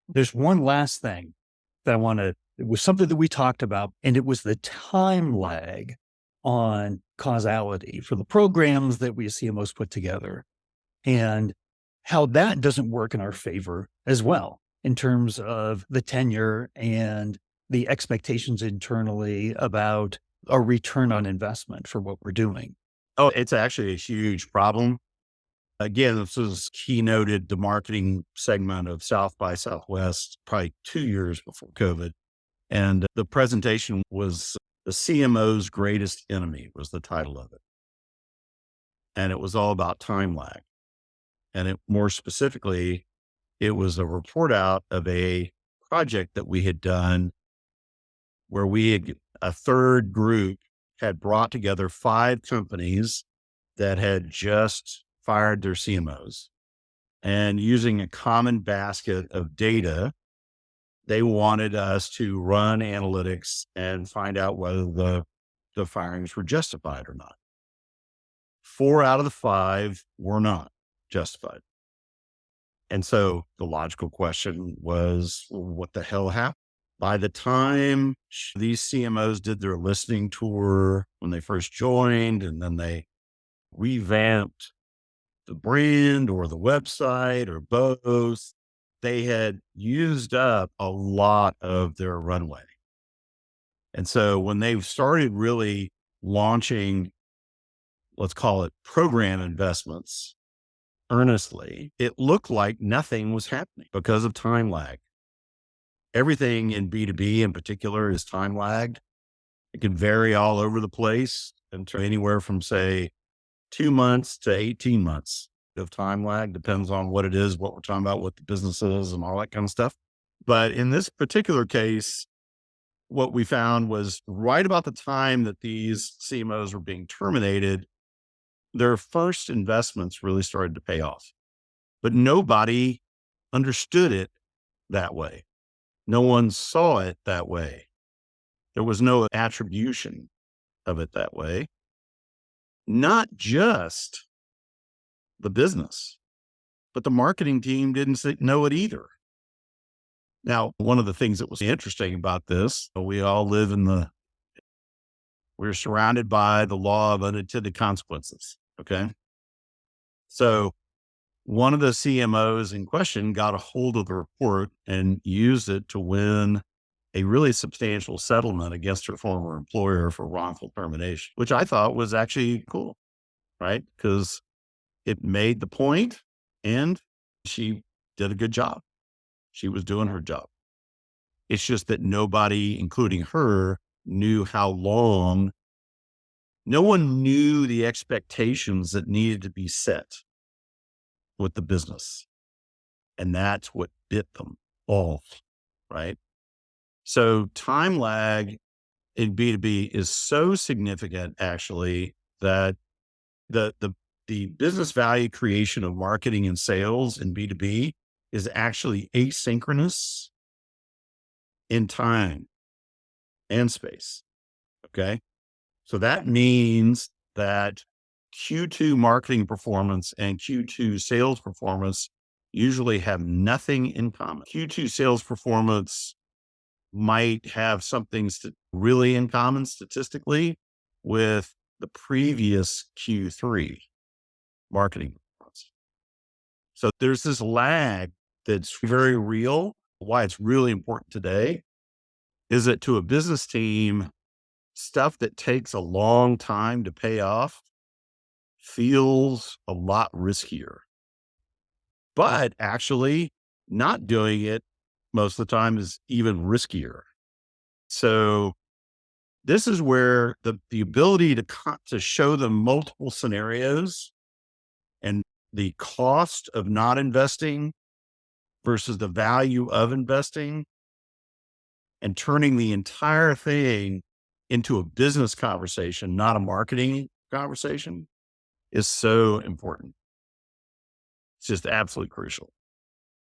There's one last thing that it was something that we talked about, and it was the time lag on causality for the programs that we as CMOs put together and how that doesn't work in our favor as well in terms of the tenure and the expectations internally about a return on investment for what we're doing. Oh, it's actually a huge problem. Again, this was keynoted the marketing segment of South by Southwest probably 2 years before COVID. And the presentation was the CMO's greatest enemy was the title of it. And it was all about time lag. And more specifically, it was a report out of a project that we had done where a third group had brought together 5 companies that had just fired their CMOs, and using a common basket of data, they wanted us to run analytics and find out whether the firings were justified or not. 4 out of the 5 were not justified. And so the logical question was, well, what the hell happened? By the time these CMOs did their listening tour when they first joined, and then they revamped the brand or the website or both, they had used up a lot of their runway. And so when they started really launching, let's call it program investments earnestly, it looked like nothing was happening because of time lag. Everything in B2B in particular is time lagged. It can vary all over the place into anywhere from, say, 2 months to 18 months of time lag, depends on what it is, what we're talking about, what the business is, and all that kind of stuff. But in this particular case, what we found was right about the time that these CMOs were being terminated, their first investments really started to pay off. But nobody understood it that way. No one saw it that way. There was no attribution of it that way. Not just the business, but the marketing team didn't know it either. Now, one of the things that was interesting about this, we're surrounded by the law of unintended consequences. Okay. So one of the CMOs in question got a hold of the report and used it to win a really substantial settlement against her former employer for wrongful termination, which I thought was actually cool, right? Because it made the point and she did a good job. She was doing her job. It's just that nobody, including her, knew how long. No one knew the expectations that needed to be set with the business. And that's what bit them all, right? So time lag in B2B is so significant, actually, that the business value creation of marketing and sales in B2B is actually asynchronous in time and space. Okay. So that means that Q2 marketing performance and Q2 sales performance usually have nothing in common. Q2 sales performance might have something really in common statistically with the previous Q3 marketing performance. So there's this lag that's very real. Why it's really important today is that to a business team, stuff that takes a long time to pay off feels a lot riskier. But actually, not doing it most of the time is even riskier. So this is where the ability to show them multiple scenarios and the cost of not investing versus the value of investing and turning the entire thing into a business conversation, not a marketing conversation, is so important. It's just absolutely crucial.